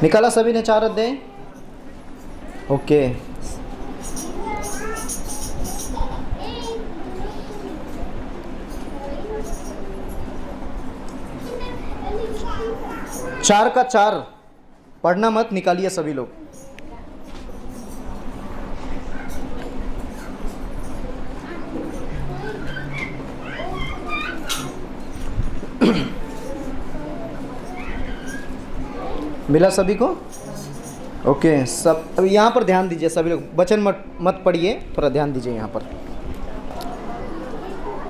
निकाला सभी ने 4 अध्याय? ओके। चार का 4 पढ़ना मत, निकालिए सभी लोग। मिला सभी को? ओके। सब अब यहाँ पर ध्यान दीजिए सभी लोग, वचन मत पढ़िए, थोड़ा ध्यान दीजिए यहाँ पर।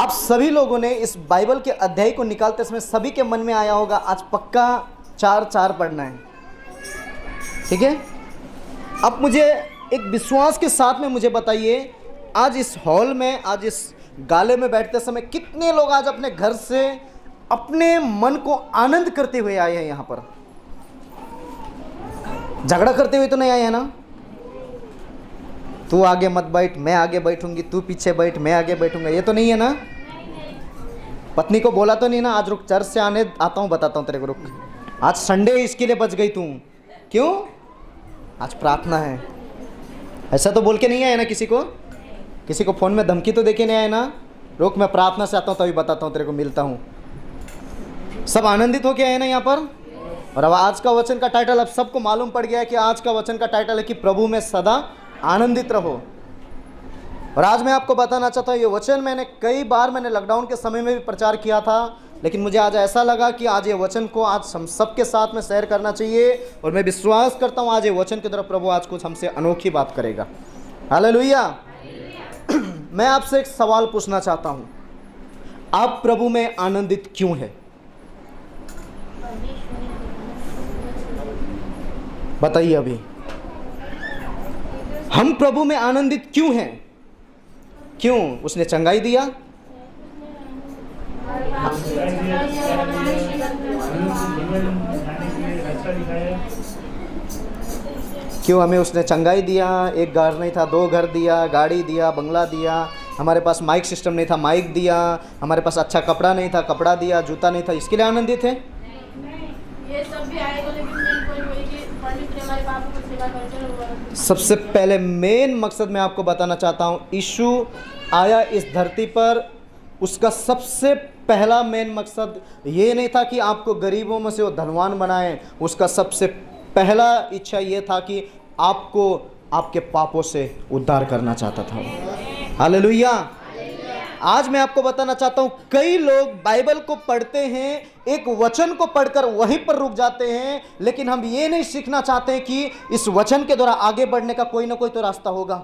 अब सभी लोगों ने इस बाइबल के अध्याय को निकालते समय सभी के मन में आया होगा आज पक्का 4 पढ़ना है, ठीक है? अब मुझे एक विश्वास के साथ में मुझे बताइए, आज इस हॉल में, आज इस गाले में बैठते समय कितने लोग आज अपने घर से अपने मन को आनंद करते हुए आए हैं? यहाँ पर झगड़ा करते हुए तो नहीं आए हैं ना? तू आगे मत बैठ, मैं आगे बैठूंगी, तू पीछे बैठ, मैं आगे बैठूंगा, ये तो नहीं है ना? पत्नी को बोला तो नहीं ना, आज रुक, चर्च से आने आता हूँ, बताता हूँ तेरे को, रुक, आज संडे इसके लिए बच गई तू, क्यों? आज प्रार्थना है। ऐसा तो बोल के नहीं आए ना किसी को? किसी को फ़ोन में धमकी तो देके नहीं आए ना? रुक, मैं प्रार्थना से आता हूँ तभी बताता हूँ तेरे को, मिलता हूँ। सब आनंदित होके आए ना यहाँ पर? और अब आज का वचन का टाइटल अब सबको मालूम पड़ गया है कि आज का वचन का टाइटल है कि प्रभु में सदा आनंदित रहो। और आज मैं आपको बताना चाहता हूँ, ये वचन मैंने कई बार लॉकडाउन के समय में भी प्रचार किया था, लेकिन मुझे आज ऐसा लगा कि आज ये वचन को आज हम सबके साथ में शेयर करना चाहिए। और मैं विश्वास करता हूँ आज ये वचन की तरफ प्रभु आज कुछ हमसे अनोखी बात करेगा। हालेलुया। मैं आपसे एक सवाल पूछना चाहता हूँ, आप प्रभु में आनंदित क्यों है? बताइए अभी, हम प्रभु में आनंदित क्यों हैं? क्यों? उसने चंगाई दिया, क्यों हमें उसने चंगाई दिया? एक घर नहीं था 2 घर दिया, गाड़ी दिया, बंगला दिया, हमारे पास माइक सिस्टम नहीं था, माइक दिया, हमारे पास अच्छा कपड़ा नहीं था, कपड़ा दिया, जूता नहीं था, इसके लिए आनंदित है? ये सब भी आएगा, लेकिन हमारे पाप को सेवा करते। सबसे पहले मेन मकसद मैं आपको बताना चाहता हूँ, यीशु आया इस धरती पर, उसका सबसे पहला मेन मकसद ये नहीं था कि आपको गरीबों में से वो धनवान बनाए, उसका सबसे पहला इच्छा ये था कि आपको आपके पापों से उद्धार करना चाहता था। हालेलुया। आज मैं आपको बताना चाहता हूँ, कई लोग बाइबल को पढ़ते हैं, एक वचन को पढ़कर वहीं पर रुक जाते हैं, लेकिन हम ये नहीं सीखना चाहते कि इस वचन के द्वारा आगे बढ़ने का कोई ना कोई तो रास्ता होगा।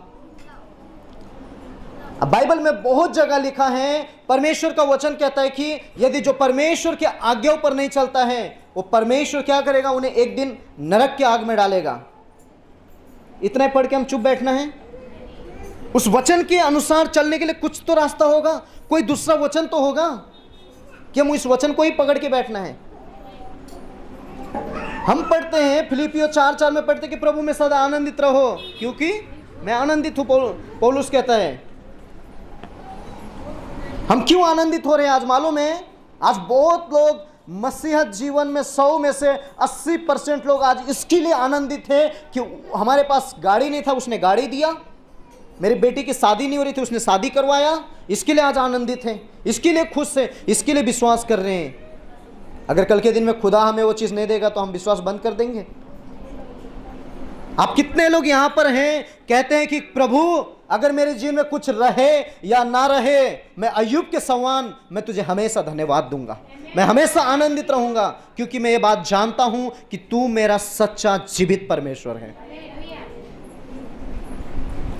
अब बाइबल में बहुत जगह लिखा है, परमेश्वर का वचन कहता है कि यदि जो परमेश्वर के आज्ञाओं पर नहीं चलता है, वो परमेश्वर क्या करेगा? उन्हें एक दिन नरक की आग में डालेगा। इतना ही पढ़ के हम चुप बैठना है? उस वचन के अनुसार चलने के लिए कुछ तो रास्ता होगा, कोई दूसरा वचन तो होगा कि हम इस वचन को ही पकड़ के बैठना है। हम पढ़ते हैं फिलिपियों 4:4 में पढ़ते कि प्रभु में सदा आनंदित रहो, क्योंकि मैं आनंदित हूं, पौलुस कहता है। हम क्यों आनंदित हो रहे हैं आज मालूम है? आज बहुत लोग मसीहत जीवन में 100 में से 80% लोग आज इसके लिए आनंदित हैं कि हमारे पास गाड़ी नहीं था, उसने गाड़ी दिया, मेरी बेटी की शादी नहीं हो रही थी, उसने शादी करवाया, इसके लिए आज आनंदित हैं, इसके लिए खुश हैं, इसके लिए विश्वास कर रहे हैं। अगर कल के दिन में खुदा हमें वो चीज़ नहीं देगा तो हम विश्वास बंद कर देंगे। आप कितने लोग यहाँ पर हैं कहते हैं कि प्रभु अगर मेरे जीवन में कुछ रहे या ना रहे, मैं अय्यूब के समान मैं तुझे हमेशा धन्यवाद दूंगा, मैं हमेशा आनंदित रहूंगा, क्योंकि मैं ये बात जानता हूं कि तू मेरा सच्चा जीवित परमेश्वर है।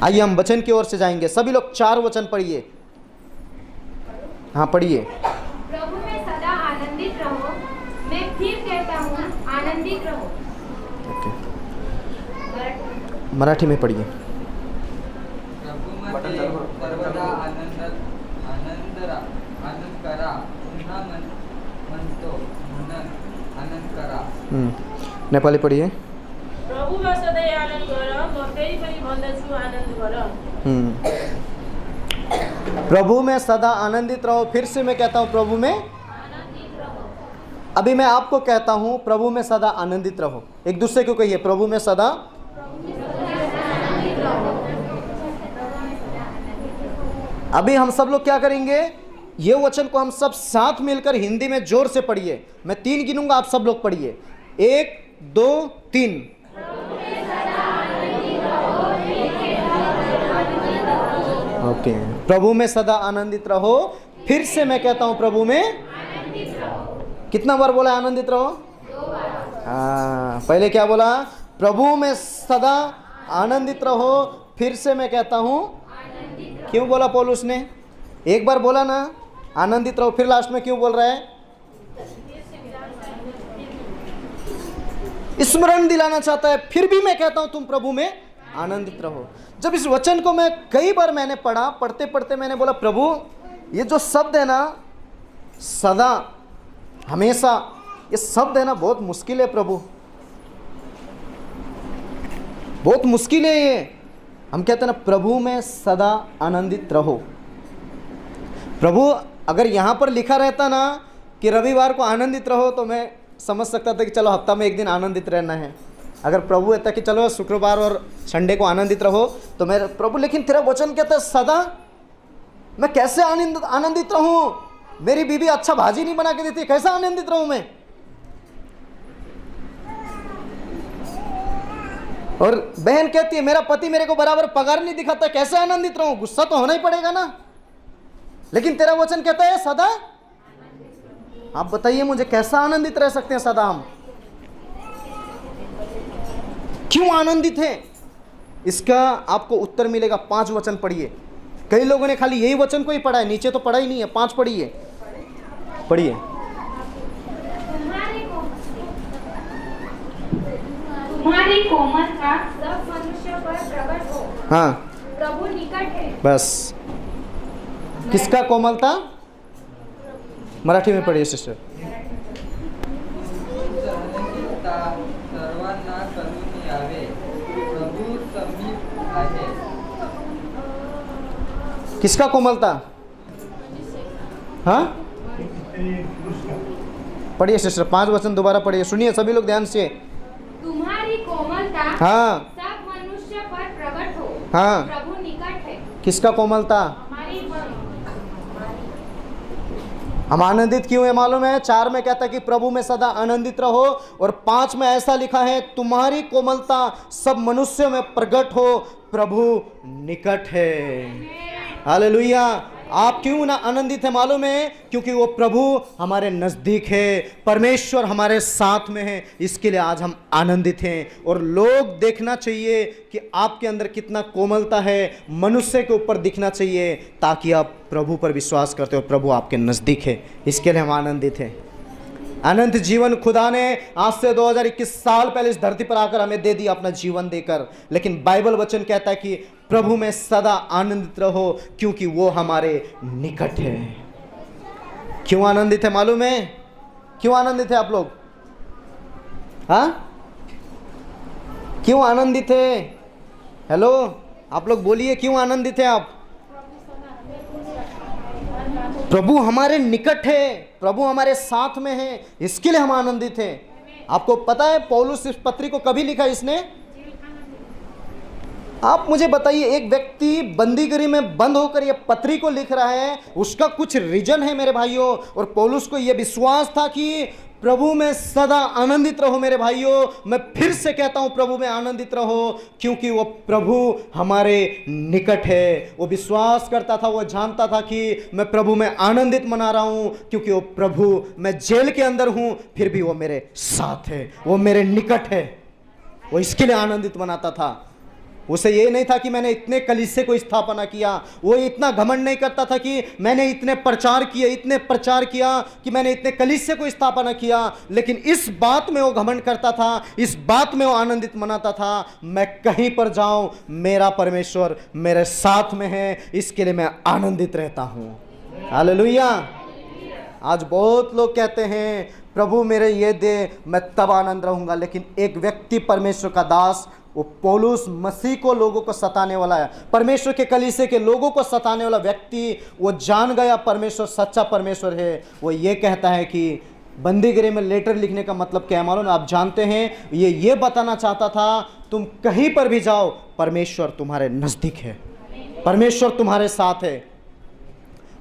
आइए हम वचन की ओर से जाएंगे। सभी लोग 4 वचन पढ़िए। हाँ पढ़िए। प्रभु में सदा आनंदित रहो, मैं फिर कहता हूँ आनंदित रहो। मराठी में पढ़िए। प्रभूमध्ये सर्वदा आनंद करा, पुन्हा म्हणतो म्हणून आनंद करा। नेपाली पढ़िए। प्रभुमा सधैँ आनन्द गर, म फेरि पनि भन्दछु आनन्द गर। प्रभु में सदा आनंदित रहो, फिर से मैं कहता हूँ प्रभु में। अभी मैं आपको कहता हूं प्रभु में सदा आनंदित रहो। एक दूसरे को कहिए, प्रभु में सदा। अभी हम सब लोग क्या करेंगे, ये वचन को हम सब साथ मिलकर हिंदी में जोर से पढ़िए। मैं 3 गिनूंगा, आप सब लोग पढ़िए। 1 2 3। ओके, प्रभु में सदा आनंदित रहो। फिर से मैं कहता हूं प्रभु में आनंदित रहो। कितना बार बोला आनंदित रहो? 2 बार। पहले क्या बोला? प्रभु में सदा आनंदित रहो। फिर से मैं कहता हूं, क्यों बोला पौलुस ने? एक बार बोला ना आनंदित रहो, फिर लास्ट में क्यों बोल रहा है? स्मरण दिलाना चाहता है। फिर भी मैं कहता हूं तुम प्रभु में आनंदित रहो। जब इस वचन को मैं कई बार मैंने पढ़ा, पढ़ते पढ़ते मैंने बोला प्रभु ये जो शब्द है ना, सदा, हमेशा, ये शब्द है ना बहुत मुश्किल है प्रभु, बहुत मुश्किल है ये। हम कहते हैं ना प्रभु में सदा आनंदित रहो। प्रभु अगर यहाँ पर लिखा रहता ना कि रविवार को आनंदित रहो तो मैं समझ सकता था कि चलो हफ्ता में एक दिन आनंदित रहना है। अगर प्रभु कहता कि चलो शुक्रवार और संडे को आनंदित रहो तो मैं प्रभु, लेकिन तेरा वचन कहता है सदा। मैं कैसे आनंदित रहूं? मेरी बीवी अच्छा भाजी नहीं बना के देती, कैसे आनंदित रहूं मैं? और बहन कहती है मेरा पति मेरे को बराबर पगार नहीं दिखाता, कैसे आनंदित रहूं? गुस्सा तो होना ही पड़ेगा ना। लेकिन तेरा वचन कहता है सदा। आप बताइए मुझे कैसा आनंदित रह सकते हैं सदा हम? क्यों आनंदित हैं? इसका आपको उत्तर मिलेगा। 5 वचन पढ़िए। कई लोगों ने खाली यही वचन को ही पढ़ा है, नीचे तो पढ़ा ही नहीं है। 5 पढ़िए, पढ़िए। तुम्हारी कोमलता सब मनुष्य पर प्रकट हो। हाँ, प्रभु निकट है। बस। किसका कोमलता? मराठी में पढ़िए सिस्टर। सहनशीलता सर्वांना करून यावे, प्रभू समीप आहे। किसका कोमलता? हाँ, पढ़िए सिस्टर। 5 वचन दोबारा पढ़िए, सुनिए सभी लोग ध्यान से। तुम्हारी कोमलता हाँ, सब मनुष्य पर प्रकट हो। हाँ। प्रभु निकट है। किसका कोमलता? हमारी हम आनंदित क्यों है मालूम है? 4 में कहता है कि प्रभु में सदा आनंदित रहो, और 5 में ऐसा लिखा है तुम्हारी कोमलता सब मनुष्यों में प्रकट हो, प्रभु निकट है। हालेलुया। आप क्यों ना आनंदित है मालूम है? क्योंकि वो प्रभु हमारे नज़दीक है, परमेश्वर हमारे साथ में है, इसके लिए आज हम आनंदित हैं। और लोग देखना चाहिए कि आपके अंदर कितना कोमलता है, मनुष्य के ऊपर दिखना चाहिए, ताकि आप प्रभु पर विश्वास करते हो, प्रभु आपके नज़दीक है। इसके लिए हम आनंदित हैं। अनंत जीवन खुदा ने आज से 2021 साल पहले इस धरती पर आकर हमें दे दिया अपना जीवन देकर। लेकिन बाइबल वचन कहता है कि प्रभु में सदा आनंदित रहो, क्योंकि वो हमारे निकट है। क्यों आनंदित है मालूम है? क्यों आनंदित है आप लोग? हाँ, क्यों आनंदित है? हेलो, आप लोग बोलिए, क्यों आनंदित है आप? प्रभु हमारे निकट है, प्रभु हमारे साथ में है, इसके लिए हम आनंदित हैं। आपको पता है पौलुस इस पत्री को कभी लिखा इसने? आप मुझे बताइए, एक व्यक्ति बंदीगृह में बंद होकर यह पत्री को लिख रहा है, उसका कुछ रीजन है मेरे भाइयों। और पौलुस को यह विश्वास था कि प्रभु में सदा आनंदित रहो मेरे भाइयों। मैं फिर से कहता हूं प्रभु में आनंदित रहो, क्योंकि वो प्रभु हमारे निकट है। वो विश्वास करता था, वो जानता था कि मैं प्रभु में आनंदित मना रहा हूं, क्योंकि वो प्रभु, मैं जेल के अंदर हूं फिर भी वो मेरे साथ है, वो मेरे निकट है। वो इसके लिए आनंदित मनाता था। उसे ये नहीं था कि मैंने इतने कलीसिया को स्थापना किया, वो इतना घमंड नहीं करता था कि मैंने इतने प्रचार किए, इतने प्रचार किया कि मैंने इतने कलीसिया को स्थापना किया। लेकिन इस बात में वो घमंड करता था, इस बात में वो आनंदित मनाता था, मैं कहीं पर जाऊं मेरा परमेश्वर मेरे साथ में है, इसके लिए मैं आनंदित रहता हूं। हालेलुया। आज बहुत लोग कहते हैं प्रभु मेरे ये दे, मैं तब आनंद रहूंगा। लेकिन एक व्यक्ति, परमेश्वर का दास, वो पौलुस मसीह को, लोगों को सताने वाला है, परमेश्वर के कलीसिया के लोगों को सताने वाला व्यक्ति, वो जान गया परमेश्वर सच्चा परमेश्वर है। वो ये कहता है कि बंदीगृह में लेटर लिखने का मतलब क्या है मालूम है? आप जानते हैं ये बताना चाहता था तुम कहीं पर भी जाओ परमेश्वर तुम्हारे नज़दीक है, परमेश्वर तुम्हारे साथ है।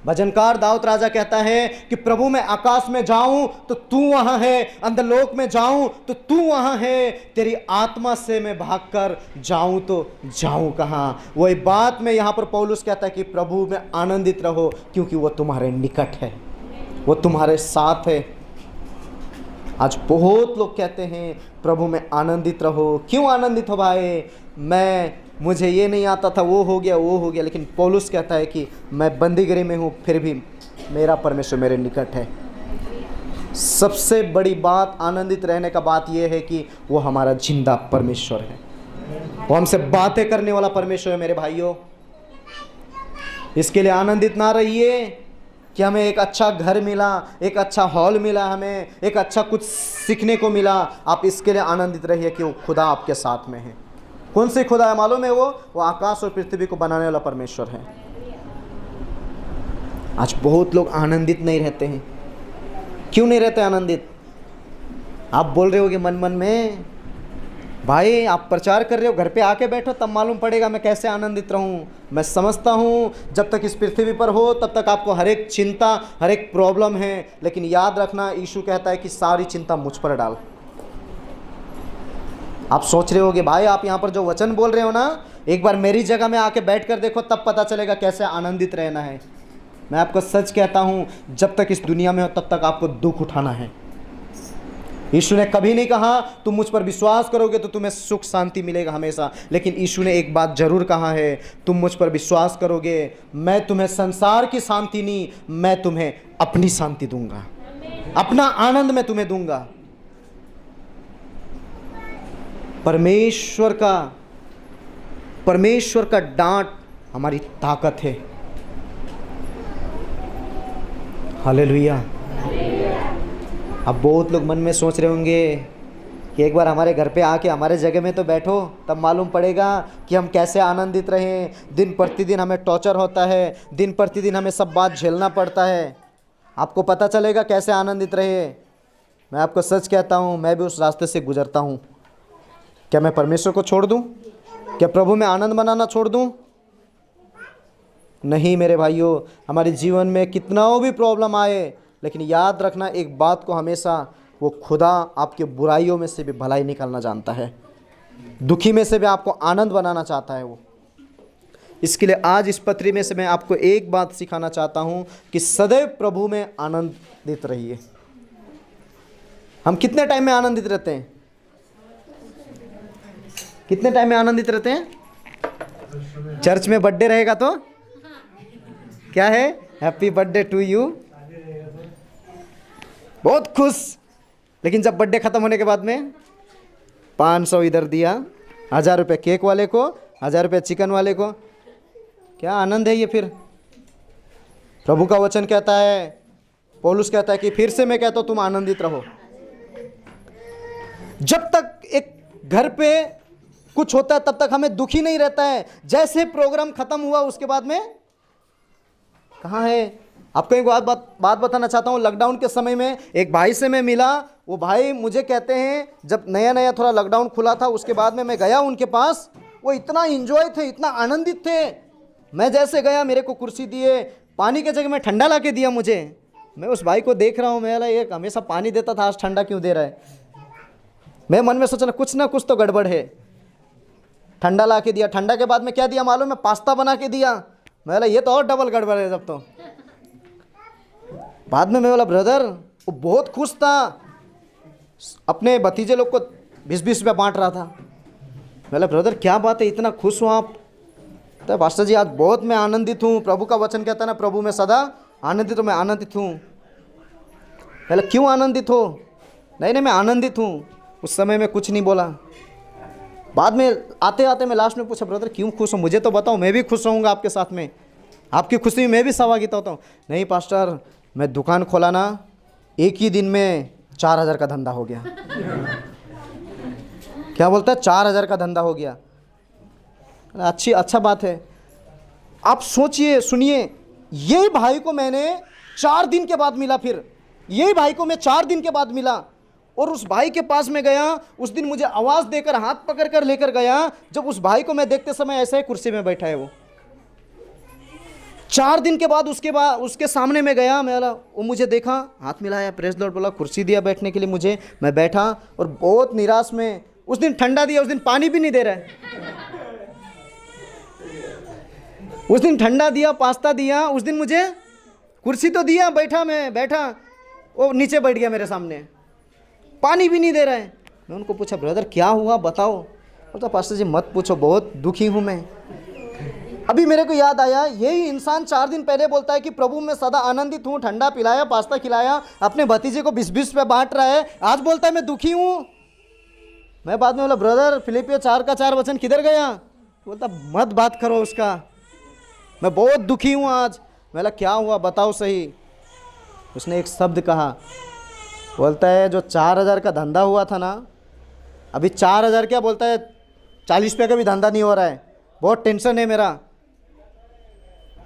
भजनकार दाऊद राजा कहता है कि प्रभु मैं आकाश में जाऊं तो तू वहां है, अंधलोक में जाऊं तो तू वहां है, तेरी आत्मा से मैं भागकर जाऊं तो जाऊं कहां। वही बात में यहां पर पौलुस कहता है कि प्रभु में आनंदित रहो क्योंकि वो तुम्हारे निकट है, वो तुम्हारे साथ है। आज बहुत लोग कहते हैं प्रभु में आनंदित रहो। क्यों आनंदित हो भाई? मुझे ये नहीं आता था, वो हो गया, लेकिन पौलुस कहता है कि मैं बंदीगृह में हूँ फिर भी मेरा परमेश्वर मेरे निकट है। सबसे बड़ी बात आनंदित रहने का बात यह है कि वो हमारा जिंदा परमेश्वर है, वो हमसे बातें करने वाला परमेश्वर है। मेरे भाइयों, इसके लिए आनंदित ना रहिए कि हमें एक अच्छा घर मिला, एक अच्छा हॉल मिला, हमें एक अच्छा कुछ सीखने को मिला। आप इसके लिए आनंदित रहिए कि वो खुदा आपके साथ में है। कौन सी खुदा है मालूम है? वो आकाश और पृथ्वी को बनाने वाला परमेश्वर है। आज बहुत लोग आनंदित नहीं रहते हैं। क्यों नहीं रहते आनंदित? आप बोल रहे होगे मन मन में, भाई आप प्रचार कर रहे हो, घर पे आके बैठो तब मालूम पड़ेगा मैं कैसे आनंदित रहूं। मैं समझता हूं जब तक इस पृथ्वी पर हो तब तक आपको हर एक चिंता, हर एक प्रॉब्लम है, लेकिन याद रखना यीशु कहता है कि सारी चिंता मुझ पर डाल। आप सोच रहे होगे भाई आप यहाँ पर जो वचन बोल रहे हो ना, एक बार मेरी जगह में आके बैठ कर देखो तब पता चलेगा कैसे आनंदित रहना है। मैं आपको सच कहता हूँ, जब तक इस दुनिया में हो तब तक आपको दुख उठाना है। यीशु ने कभी नहीं कहा तुम मुझ पर विश्वास करोगे तो तुम्हें सुख शांति मिलेगा हमेशा, लेकिन यीशु ने एक बात जरूर कहा है, तुम मुझ पर विश्वास करोगे मैं तुम्हें संसार की शांति नहीं, मैं तुम्हें अपनी शांति दूंगा, अपना आनंद मैं तुम्हें दूंगा। परमेश्वर का डांट हमारी ताकत है। हालेलुया। अब बहुत लोग मन में सोच रहे होंगे कि एक बार हमारे घर पे आके हमारे जगह में तो बैठो तब मालूम पड़ेगा कि हम कैसे आनंदित रहें। दिन प्रतिदिन हमें टॉर्चर होता है, दिन प्रतिदिन हमें सब बात झेलना पड़ता है, आपको पता चलेगा कैसे आनंदित रहे। मैं आपको सच कहता हूँ, मैं भी उस रास्ते से गुजरता हूँ। क्या मैं परमेश्वर को छोड़ दूँ? क्या प्रभु में आनंद मनाना छोड़ दूँ? नहीं मेरे भाइयों, हमारे जीवन में कितना भी प्रॉब्लम आए, लेकिन याद रखना एक बात को हमेशा, वो खुदा आपके बुराइयों में से भी भलाई निकालना जानता है, दुखी में से भी आपको आनंद बनाना चाहता है वो। इसके लिए आज इस पत्री में से मैं आपको एक बात सिखाना चाहता हूँ कि सदैव प्रभु में आनंदित रहिए। हम कितने टाइम में आनंदित रहते हैं? कितने टाइम में आनंदित रहते हैं? चर्च में बर्थडे रहेगा तो क्या है, हैप्पी बर्थडे टू यू, बहुत खुश। लेकिन जब बर्थडे खत्म होने के बाद में 500 इधर दिया, 1000 रुपये केक वाले को, 1000 रुपये चिकन वाले को, क्या आनंद है ये? फिर प्रभु का वचन कहता है, पौलुस कहता है कि फिर से मैं कहता हूं तुम आनंदित रहो। जब तक एक घर पे कुछ होता है तब तक हमें दुखी नहीं रहता है। जैसे प्रोग्राम खत्म हुआ उसके बाद में कहाँ है? आपको एक बात बताना चाहता हूँ। लॉकडाउन के समय में एक भाई से मैं मिला, वो भाई मुझे कहते हैं जब नया नया थोड़ा लॉकडाउन खुला था उसके बाद में मैं गया उनके पास, वो इतना एंजॉय थे, इतना आनंदित थे। मैं जैसे गया मेरे को कुर्सी दिए, पानी के जगह में ठंडा ला के दिया मुझे। मैं उस भाई को देख रहा हूँ, मैं ये हमेशा पानी देता था, आज ठंडा क्यों दे रहा है? मैं मन में सोचा कुछ ना कुछ तो गड़बड़ है। ठंडा ला के दिया, ठंडा के बाद में क्या दिया मालूम है? पास्ता बना के दिया। मैं बोला ये तो और डबल गड़बड़ है। जब तो बाद में मैं बोला ब्रदर, वो बहुत खुश था, अपने भतीजे लोग को 20-20 रुपये बांट रहा था। मैं बोला ब्रदर क्या बात है, इतना खुश हो आप? तो पास्टर जी आज बहुत मैं आनंदित हूँ, प्रभु का वचन कहता है ना प्रभु में सदा आनंदित हूँ, मैं आनंदित हूँ। बोला क्यों आनंदित हो? नहीं मैं आनंदित हूँ। उस समय में कुछ नहीं बोला। बाद में आते आते मैं लास्ट में पूछा ब्रदर क्यों खुश हो, मुझे तो बताओ, मैं भी खुश रहूँगा आपके साथ में, आपकी खुशी में मैं भी सहभागिता होता हूँ। नहीं पास्टर, मैं दुकान खोला ना, एक ही दिन में 4000 का धंधा हो गया। क्या बोलता है? 4000 का धंधा हो गया। अच्छा बात है। आप सोचिए, सुनिए, ये भाई को मैंने 4 दिन के बाद मिला, फिर यही भाई को मैं 4 दिन के बाद मिला और उस भाई के पास में गया। उस दिन मुझे आवाज़ देकर हाथ पकड़ कर लेकर गया। जब उस भाई को मैं देखते समय ऐसे ही कुर्सी में बैठा है वो। 4 दिन के बाद उसके सामने में गया, मैं बोला, वो मुझे देखा, हाथ मिलाया, प्रेस लॉर्ड बोला, कुर्सी दिया बैठने के लिए मुझे। मैं बैठा और बहुत निराश में। उस दिन ठंडा दिया, उस दिन पानी भी नहीं दे रहा है। उस दिन ठंडा दिया, पास्ता दिया, उस दिन मुझे कुर्सी तो दिया, बैठा, मैं बैठा, वो नीचे बैठ गया मेरे सामने, पानी भी नहीं दे रहा है। मैं उनको पूछा, ब्रदर क्या हुआ बताओ। बोलता, पास्टर जी मत पूछो, बहुत दुखी हूँ मैं। अभी मेरे को याद आया, यही इंसान 4 दिन पहले बोलता है कि प्रभु मैं सदा आनंदित हूँ, ठंडा पिलाया, पास्ता खिलाया, अपने भतीजे को 20-20 रुपये बांट रहा है, आज बोलता है मैं दुखी हूँ। मैं बाद में बोला, ब्रदर फिलिपियो 4:4 वचन किधर गया। बोलता, मत बात करो उसका, मैं बहुत दुखी हूँ आज। मैं बोला, क्या हुआ बताओ सही। उसने एक शब्द कहा, बोलता है जो 4,000 का धंधा हुआ था ना, अभी 4,000 क्या, बोलता है 40 रुपये का भी धंधा नहीं हो रहा है, बहुत टेंशन है मेरा।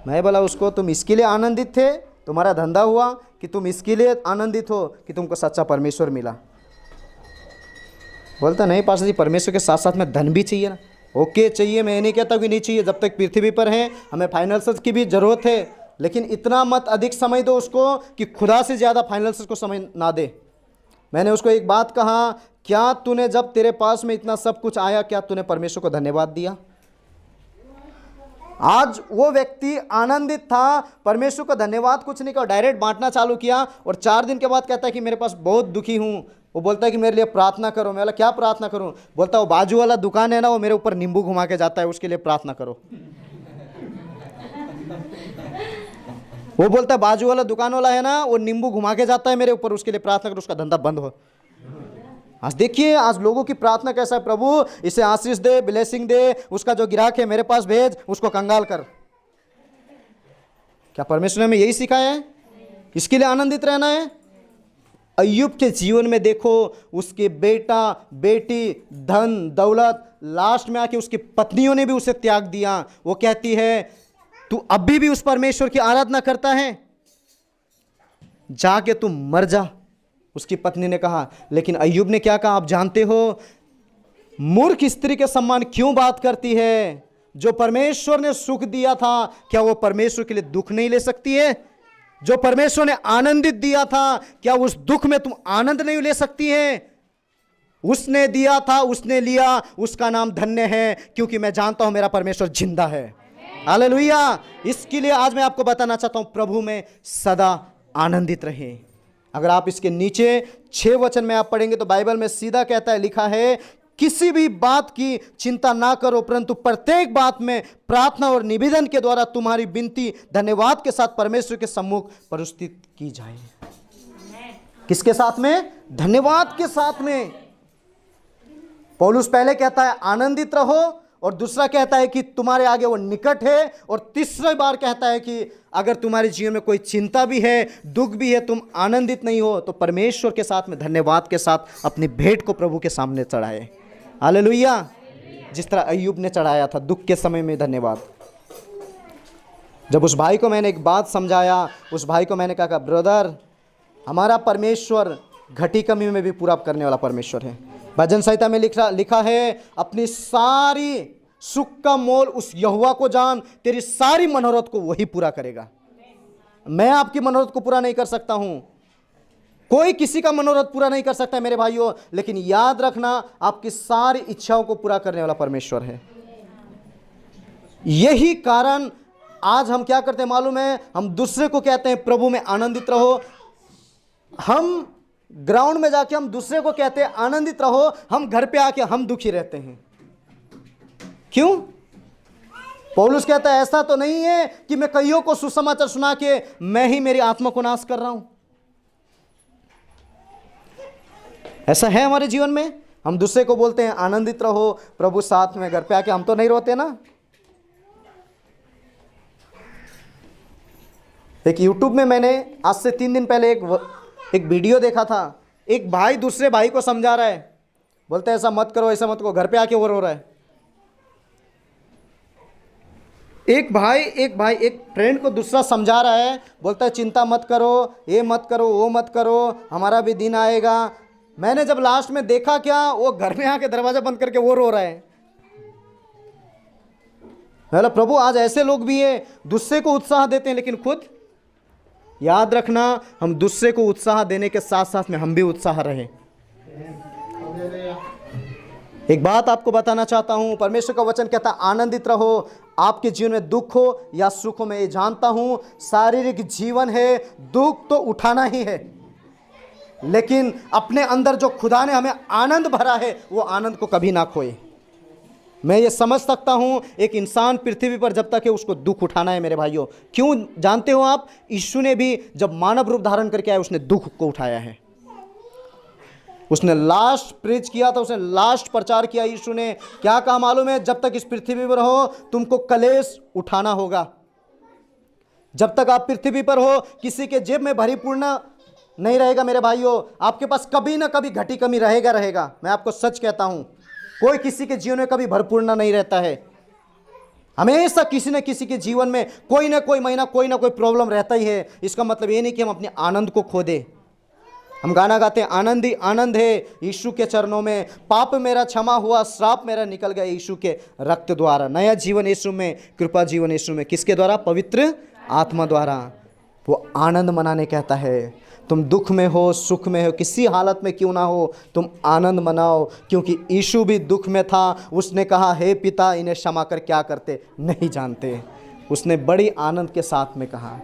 मैं बोला उसको, तुम इसके लिए आनंदित थे, तुम्हारा धंधा हुआ, कि तुम इसके लिए आनंदित हो कि तुमको सच्चा परमेश्वर मिला। बोलता, नहीं पास्टर जी, परमेश्वर के साथ साथ में धन भी चाहिए ना। ओके चाहिए, मैं नहीं कहता कि नहीं चाहिए, जब तक पृथ्वी पर हैं हमें फाइनेंसेस की भी ज़रूरत है, लेकिन इतना मत अधिक समय दो उसको कि खुदा से ज़्यादा फाइनेंसेस को समय ना दे। मैंने उसको एक बात कहा, क्या तूने जब तेरे पास में इतना सब कुछ आया, क्या तूने परमेश्वर को धन्यवाद दिया। आज वो व्यक्ति आनंदित था, परमेश्वर को धन्यवाद कुछ नहीं कहा, डायरेक्ट बांटना चालू किया। और 4 दिन के बाद कहता है कि मेरे पास बहुत दुखी हूँ। वो बोलता है कि मेरे लिए प्रार्थना करो। मैं बोला, क्या प्रार्थना करूँ। बोलता, वो बाजू वाला दुकान है ना, वो मेरे ऊपर नींबू घुमा के जाता है, उसके लिए प्रार्थना करो। वो बोलता है बाजू वाला दुकान वाला है ना, वो नींबू घुमा के जाता है मेरे ऊपर, उसके लिए प्रार्थना करो, उसका धंधा बंद हो। आज देखिए, आज लोगों की प्रार्थना कैसा है, प्रभु इसे आशीष दे, ब्लेसिंग दे, उसका जो ग्राहक है मेरे पास भेज, उसको कंगाल कर। क्या परमेश्वर ने हमें यही सिखाया है, इसके लिए आनंदित रहना है। अय्यूब के जीवन में देखो, उसके बेटा बेटी, धन दौलत, लास्ट में आके उसकी पत्नियों ने भी उसे त्याग दिया। वो कहती है, तू अभी भी उस परमेश्वर की आराधना करता है, जाके तू मर जा, उसकी पत्नी ने कहा। लेकिन अय्यूब ने क्या कहा आप जानते हो, मूर्ख स्त्री के सम्मान क्यों बात करती है। जो परमेश्वर ने सुख दिया था, क्या वो परमेश्वर के लिए दुख नहीं ले सकती है। जो परमेश्वर ने आनंदित दिया था, क्या उस दुख में तुम आनंद नहीं ले सकती है। उसने दिया था, उसने लिया, उसका नाम धन्य है, क्योंकि मैं जानता हूं मेरा परमेश्वर जिंदा है। हालेलुया। इसके लिए आज मैं आपको बताना चाहता हूं, प्रभु में सदा आनंदित रहे। अगर आप इसके नीचे 6 वचन में आप पढ़ेंगे तो बाइबल में सीधा कहता है, लिखा है, किसी भी बात की चिंता ना करो, परंतु प्रत्येक बात में प्रार्थना और निवेदन के द्वारा तुम्हारी विनती धन्यवाद के साथ परमेश्वर के सम्मुख प्रस्तुत की जाए। किसके साथ में? धन्यवाद के साथ में। पौलुस पहले कहता है आनंदित रहो, और दूसरा कहता है कि तुम्हारे आगे वो निकट है, और तीसरी बार कहता है कि अगर तुम्हारे जीवन में कोई चिंता भी है, दुख भी है, तुम आनंदित नहीं हो, तो परमेश्वर के साथ में धन्यवाद के साथ अपनी भेंट को प्रभु के सामने चढ़ाए। हालेलुया। जिस तरह अय्यूब ने चढ़ाया था दुख के समय में धन्यवाद। जब उस भाई को मैंने एक बात समझाया, उस भाई को मैंने कहा, ब्रदर हमारा परमेश्वर घटी कमी में भी पूरा करने वाला परमेश्वर है। भजन संहिता में लिखा है, अपनी सारी सुख का मोल उस यहोवा को जान, तेरी सारी मनोरथ को वही पूरा करेगा। मैं आपकी मनोरथ को पूरा नहीं कर सकता हूं, कोई किसी का मनोरथ पूरा नहीं कर सकता है मेरे भाइयों, लेकिन याद रखना आपकी सारी इच्छाओं को पूरा करने वाला परमेश्वर है। यही कारण आज हम क्या करते हैं मालूम है, हम दूसरे को कहते हैं प्रभु में आनंदित रहो। हम ग्राउंड में जाके हम दूसरे को कहते हैं आनंदित रहो, हम घर पे आके हम दुखी रहते हैं। क्यों? पौलुस कहता है ऐसा तो नहीं है कि मैं कईयों को सुसमाचार सुना के मैं ही मेरी आत्मा को नाश कर रहा हूं। ऐसा है हमारे जीवन में, हम दूसरे को बोलते हैं आनंदित रहो प्रभु साथ में, घर पे आके हम तो नहीं रोते ना। एक यूट्यूब में मैंने आज से 3 दिन पहले एक वीडियो देखा था। एक भाई दूसरे भाई को समझा रहा है, बोलते हैं ऐसा मत करो, ऐसा मत करो, घर पे आके वो रो रहा है। एक भाई एक फ्रेंड को दूसरा समझा रहा है, बोलता है चिंता मत करो, ये मत करो, वो मत करो, हमारा भी दिन आएगा। मैंने जब लास्ट में देखा क्या, वो घर में आके दरवाजा बंद करके वो रो रहा है। बोला प्रभु आज ऐसे लोग भी हैं, दूसरे को उत्साह देते हैं लेकिन खुद, याद रखना हम दूसरे को उत्साह देने के साथ साथ में हम भी उत्साह रहें। एक बात आपको बताना चाहता हूं, परमेश्वर का वचन कहता है आनंदित रहो, आपके जीवन में दुख हो या सुख हो। मैं ये जानता हूं शारीरिक जीवन है, दुख तो उठाना ही है, लेकिन अपने अंदर जो खुदा ने हमें आनंद भरा है वो आनंद को कभी ना खोए। मैं ये समझ सकता हूँ एक इंसान पृथ्वी पर जब तक है उसको दुख उठाना है मेरे भाइयों। क्यों जानते हो आप, यीशु ने भी जब मानव रूप धारण करके आया उसने दुख को उठाया है। उसने लास्ट प्रीच किया था, उसने लास्ट प्रचार किया। यीशु ने क्या कहा मालूम है, जब तक इस पृथ्वी पर हो तुमको कलेश उठाना होगा। जब तक आप पृथ्वी पर हो किसी के जेब में भरी पूर्ण नहीं रहेगा मेरे भाइयों, आपके पास कभी ना कभी घटी कमी रहेगा। मैं आपको सच कहता हूं, कोई किसी के जीवन में कभी भरपूर्ण नहीं रहता है। हमेशा किसी न किसी के जीवन में कोई ना कोई महीना कोई ना कोई प्रॉब्लम रहता ही है। इसका मतलब ये नहीं कि हम अपने आनंद को खो दें। हम गाना गाते हैं आनंद ही आनंद है यीशु के चरणों में, पाप मेरा क्षमा हुआ, श्राप मेरा निकल गया यीशु के रक्त द्वारा। नया जीवन यीशु में, कृपा जीवन यीशु में, किसके द्वारा? पवित्र आत्मा द्वारा। वो आनंद मनाने कहता है। तुम दुख में हो, सुख में हो, किसी हालत में क्यों ना हो, तुम आनंद मनाओ, क्योंकि यीशु भी दुख में था। उसने कहा हे पिता इन्हें क्षमा कर, क्या करते नहीं जानते। उसने बड़ी आनंद के साथ में कहा।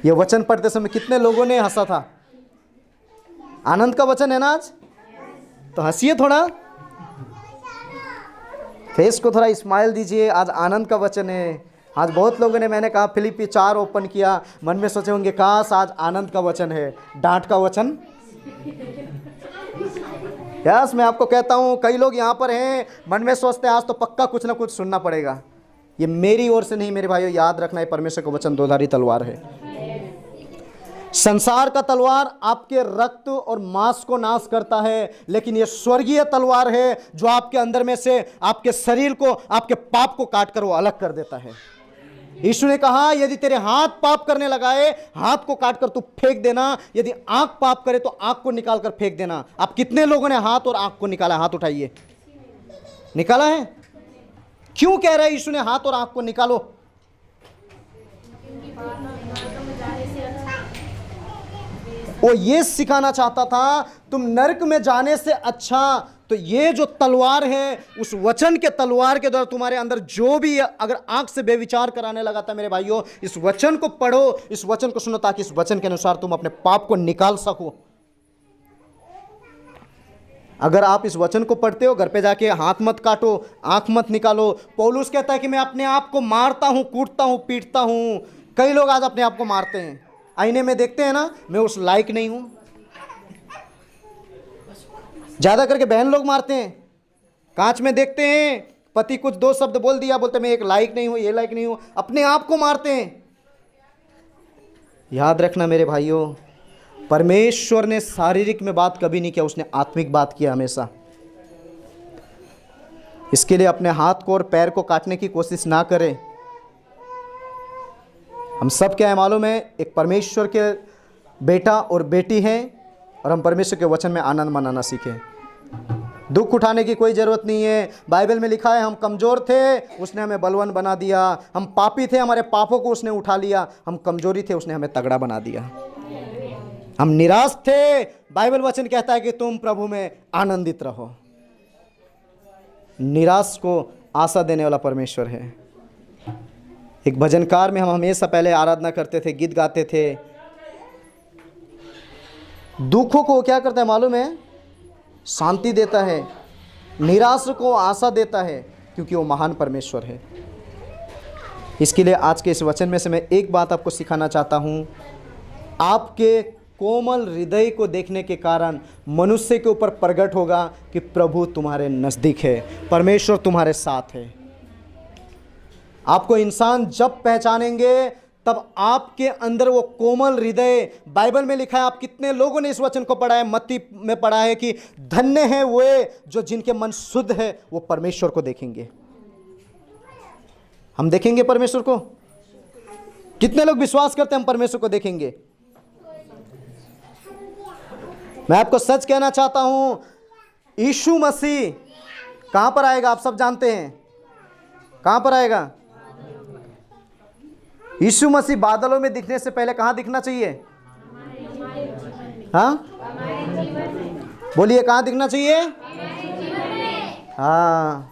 ये वचन पढ़ते समय कितने लोगों ने हंसा था। आनंद का वचन है ना आज, तो हंसिए थोड़ा, फेस को थोड़ा स्माइल दीजिए। आज आनंद का वचन है। आज बहुत लोगों ने, मैंने कहा फिलिप्पी 4 ओपन किया, मन में सोचे होंगे काश आज आनंद का वचन है, डांट का वचन। यस, मैं आपको कहता हूँ कई लोग यहाँ पर हैं, मन में सोचते हैं आज तो पक्का कुछ ना कुछ सुनना पड़ेगा। ये मेरी ओर से नहीं मेरे भाइयों, याद रखना है परमेश्वर का वचन दोधारी तलवार है। संसार का तलवार आपके रक्त और मांस को नाश करता है, लेकिन ये स्वर्गीय तलवार है जो आपके अंदर में से आपके शरीर को, आपके पाप को काट कर वो अलग कर देता है। यीशु ने कहा यदि तेरे हाथ पाप करने लगाए, हाथ को काट कर तू फेंक देना। यदि आंख पाप करे तो आंख को निकाल कर फेंक देना। आप कितने लोगों ने हाथ और आंख को निकाला? हाथ उठाइए। निकाला है? क्यों कह रहा है यीशु ने हाथ और आंख को निकालो? वो ये सिखाना चाहता था तुम नरक में जाने से अच्छा, तो ये जो तलवार है उस वचन के तलवार के द्वारा तुम्हारे अंदर जो भी अगर आंख से बेविचार कराने लगा था मेरे भाइयों, इस वचन को पढ़ो, इस वचन को सुनो, ताकि इस वचन के अनुसार तुम अपने पाप को निकाल सको। अगर आप इस वचन को पढ़ते हो, घर पे जाके हाथ मत काटो, आंख मत निकालो। पौलुस कहता है कि मैं अपने आप को मारता हूं, कूटता हूं, पीटता हूं। कई लोग आज अपने आप को मारते हैं, आईने में देखते हैं ना, मैं उस लायक नहीं हूं। ज्यादा करके बहन लोग मारते हैं, कांच में देखते हैं, पति कुछ 2 शब्द बोल दिया, बोलते मैं एक लायक नहीं हूं, ये लायक नहीं हूं, अपने आप को मारते हैं। याद रखना मेरे भाइयों, परमेश्वर ने शारीरिक में बात कभी नहीं किया, उसने आत्मिक बात किया हमेशा। इसके लिए अपने हाथ को और पैर को काटने की कोशिश ना करें। हम सब क्या है मालूम है, एक परमेश्वर के बेटा और बेटी हैं, और हम परमेश्वर के वचन में आनंद मनाना सीखें। दुख उठाने की कोई ज़रूरत नहीं है। बाइबल में लिखा है हम कमज़ोर थे, उसने हमें बलवान बना दिया। हम पापी थे, हमारे पापों को उसने उठा लिया। हम कमजोरी थे, उसने हमें तगड़ा बना दिया। हम निराश थे, बाइबल वचन कहता है कि तुम प्रभु में आनंदित रहो। निराश को आशा देने वाला परमेश्वर है। एक भजनकार में हम हमेशा पहले आराधना करते थे, गीत गाते थे। दुखों को क्या करता है मालूम है? शांति देता है। निराश को आशा देता है, क्योंकि वो महान परमेश्वर है। इसके लिए आज के इस वचन में से मैं एक बात आपको सिखाना चाहता हूँ। आपके कोमल हृदय को देखने के कारण मनुष्य के ऊपर प्रकट होगा कि प्रभु तुम्हारे नज़दीक है, परमेश्वर तुम्हारे साथ है। आपको इंसान जब पहचानेंगे तब आपके अंदर वो कोमल हृदय, बाइबल में लिखा है, आप कितने लोगों ने इस वचन को पढ़ा है? मत्ती में पढ़ा है कि धन्य है वे जो जिनके मन शुद्ध है, वो परमेश्वर को देखेंगे। हम देखेंगे परमेश्वर को? कितने लोग विश्वास करते हैं हम परमेश्वर को देखेंगे? मैं आपको सच कहना चाहता हूं, यीशु मसीह कहां पर आएगा? आप सब जानते हैं कहां पर आएगा? यीशु मसीह बादलों में दिखने से पहले कहां दिखना चाहिए? हाँ, बोलिए, कहां दिखना चाहिए? हाँ,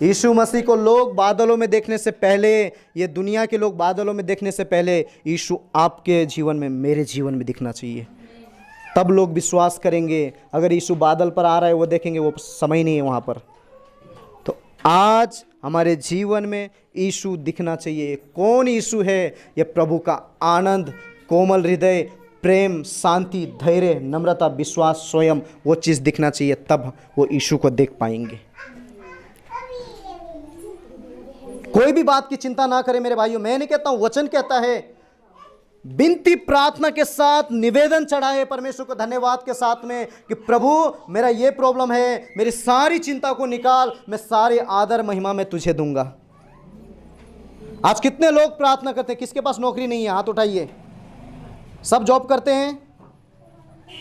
यीशु मसीह को लोग बादलों में देखने से पहले, ये दुनिया के लोग बादलों में देखने से पहले यीशु आपके जीवन में, मेरे जीवन में दिखना चाहिए। तब लोग विश्वास करेंगे। अगर यीशु बादल पर आ रहा है, वो देखेंगे, वो समय नहीं है वहाँ पर। तो आज हमारे जीवन में यीशु दिखना चाहिए। कौन यीशु है? ये प्रभु का आनंद, कोमल हृदय, प्रेम, शांति, धैर्य, नम्रता, विश्वास, स्वयं, वो चीज़ दिखना चाहिए। तब वो यीशु को देख पाएंगे। कोई भी बात की चिंता ना करें मेरे भाइयों। मैं नहीं कहता हूं, वचन कहता है विनती प्रार्थना के साथ निवेदन चढ़ाए परमेश्वर को धन्यवाद के साथ में कि प्रभु मेरा ये प्रॉब्लम है, मेरी सारी चिंता को निकाल, मैं सारी आदर महिमा में तुझे दूंगा। आज कितने लोग प्रार्थना करते हैं? किसके पास नौकरी नहीं है? हाथ उठाइए। सब जॉब करते हैं।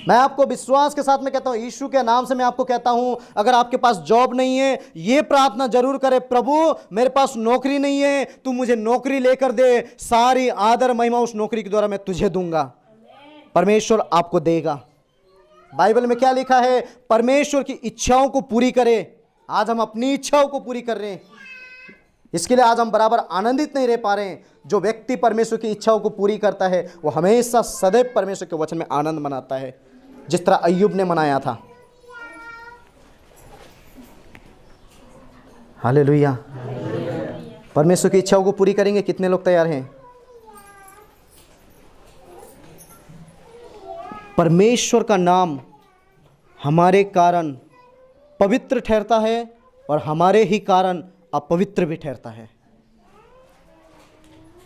मैं आपको विश्वास के साथ में कहता हूं, यीशु के नाम से मैं आपको कहता हूं, अगर आपके पास जॉब नहीं है, ये प्रार्थना जरूर करें, प्रभु मेरे पास नौकरी नहीं है, तू मुझे नौकरी लेकर दे, सारी आदर महिमा उस नौकरी के द्वारा मैं तुझे दूंगा। परमेश्वर आपको देगा। बाइबल में क्या लिखा है? परमेश्वर की इच्छाओं को पूरी करे। आज हम अपनी इच्छाओं को पूरी कर रहे हैं, इसके लिए आज हम बराबर आनंदित नहीं रह पा रहे हैं। जो व्यक्ति परमेश्वर की इच्छाओं को पूरी करता है, वो हमेशा सदैव परमेश्वर के वचन में आनंद मनाता है, जिस तरह अय्यूब ने मनाया था। हालेलुया। परमेश्वर की इच्छाओं को पूरी करेंगे। कितने लोग तैयार हैं? परमेश्वर का नाम हमारे कारण पवित्र ठहरता है और हमारे ही कारण अपवित्र भी ठहरता है।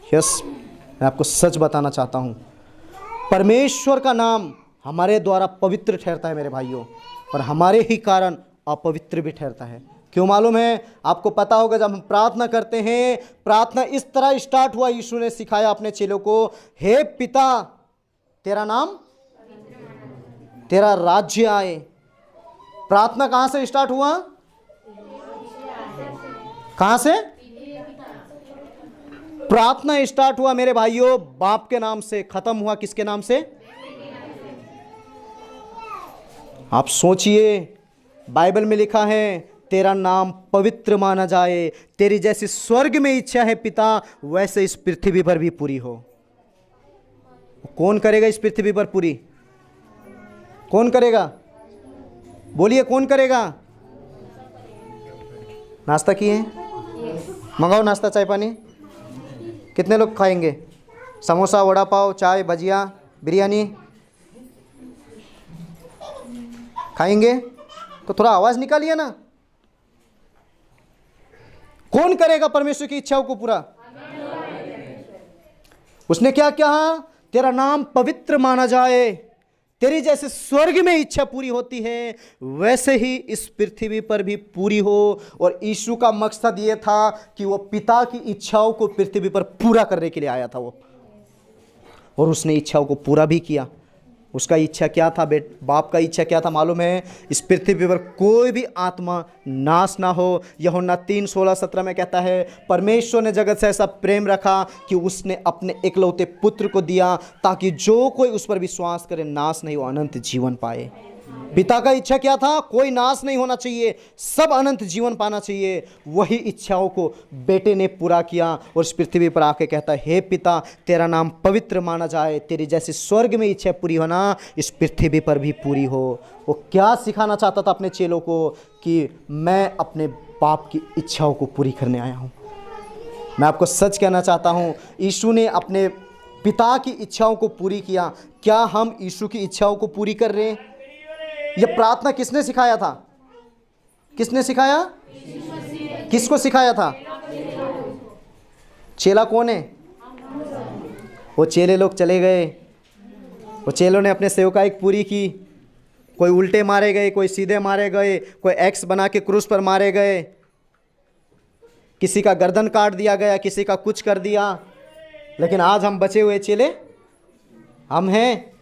यस, मैं आपको सच बताना चाहता हूं, परमेश्वर का नाम हमारे द्वारा पवित्र ठहरता है मेरे भाइयों, और हमारे ही कारण अपवित्र भी ठहरता है। क्यों मालूम है? आपको पता होगा, जब हम प्रार्थना करते हैं, प्रार्थना इस तरह स्टार्ट हुआ। यीशु ने सिखाया अपने चेलों को, हे पिता तेरा नाम, तेरा राज्य आए। प्रार्थना कहां से स्टार्ट हुआ? कहां से? प्रार्थना स्टार्ट हुआ मेरे भाइयों बाप के नाम से, खत्म हुआ किसके नाम से? आप सोचिए, बाइबल में लिखा है तेरा नाम पवित्र माना जाए, तेरी जैसी स्वर्ग में इच्छा है पिता, वैसे इस पृथ्वी पर भी पूरी हो। कौन करेगा इस पृथ्वी पर पूरी? कौन करेगा? बोलिए, कौन करेगा? नाश्ता किए? मंगाओ नाश्ता, चाय पानी। कितने लोग खाएंगे? समोसा, वड़ा पाव, चाय, भजिया, बिरयानी खाएंगे? तो थोड़ा आवाज निकालिए ना। कौन करेगा परमेश्वर की इच्छाओं को पूरा? उसने क्या कहा? तेरा नाम पवित्र माना जाए, तेरी जैसे स्वर्ग में इच्छा पूरी होती है, वैसे ही इस पृथ्वी पर भी पूरी हो। और यीशु का मकसद ये था कि वो पिता की इच्छाओं को पृथ्वी पर पूरा करने के लिए आया था वो, और उसने इच्छाओं को पूरा भी किया। उसका इच्छा क्या था? बाप का इच्छा क्या था मालूम है? इस पृथ्वी पर कोई भी आत्मा नाश ना हो। यूहन्ना 3:16-17 में कहता है, परमेश्वर ने जगत से ऐसा प्रेम रखा कि उसने अपने एकलौते पुत्र को दिया, ताकि जो कोई उस पर विश्वास करे नाश नहीं हो, अनंत जीवन पाए। पिता का इच्छा क्या था? कोई नाश नहीं होना चाहिए, सब अनंत जीवन पाना चाहिए। वही इच्छाओं को बेटे ने पूरा किया, और इस पृथ्वी पर आके कहता है, हे पिता तेरा नाम पवित्र माना जाए, तेरी जैसी स्वर्ग में इच्छा पूरी होना, इस पृथ्वी पर भी पूरी हो। वो क्या सिखाना चाहता था अपने चेलों को? कि मैं अपने बाप की इच्छाओं को पूरी करने आया हूँ। मैं आपको सच कहना चाहता हूँ, यीशु ने अपने पिता की इच्छाओं को पूरी किया। क्या हम यीशु की इच्छाओं को पूरी कर रहे हैं? यह प्रार्थना किसने सिखाया था? किसने सिखाया? किसको सिखाया था? चेला कौन है? वो चेले लोग चले गए, वो चेलों ने अपने सेवकाई पूरी की। कोई उल्टे मारे गए, कोई सीधे मारे गए, कोई एक्स बना के क्रूस पर मारे गए। किसी का गर्दन काट दिया गया, किसी का कुछ कर दिया, लेकिन आज हम बचे हुए चेले हम हैं,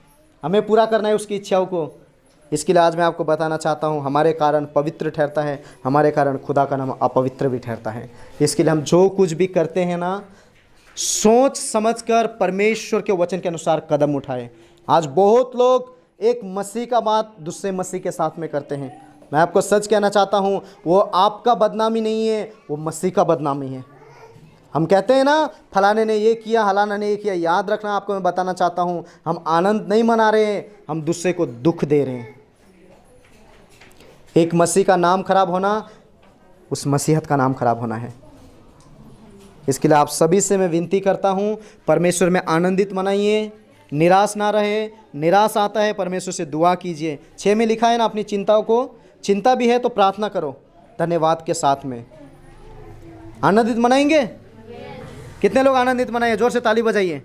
हमें पूरा करना है उसकी इच्छाओं को। इसके लिए आज मैं आपको बताना चाहता हूँ, हमारे कारण पवित्र ठहरता है, हमारे कारण खुदा का नाम अपवित्र भी ठहरता है। इसके लिए हम जो कुछ भी करते हैं ना, सोच समझकर परमेश्वर के वचन के अनुसार कदम उठाएं। आज बहुत लोग एक मसीह का बात दूसरे मसीह के साथ में करते हैं। मैं आपको सच कहना चाहता हूँ, वो आपका बदनामी नहीं है, वो मसीह का बदनामी है। हम कहते हैं ना फलाने ने ये किया, हलाना ने ये किया। याद रखना, आपको मैं बताना चाहता हूँ, हम आनंद नहीं मना रहे हैं, हम दूसरे को दुख दे रहे हैं। एक मसीह का नाम खराब होना, उस मसीहत का नाम खराब होना है। इसके लिए आप सभी से मैं विनती करता हूँ, परमेश्वर में आनंदित मनाइए, निराश ना रहे। निराश आता है, परमेश्वर से दुआ कीजिए। 6 में लिखा है ना, अपनी चिंताओं को, चिंता भी है तो प्रार्थना करो धन्यवाद के साथ में। आनंदित मनाएंगे? कितने लोग आनंदित मनाइए? जोर से ताली बजाइए।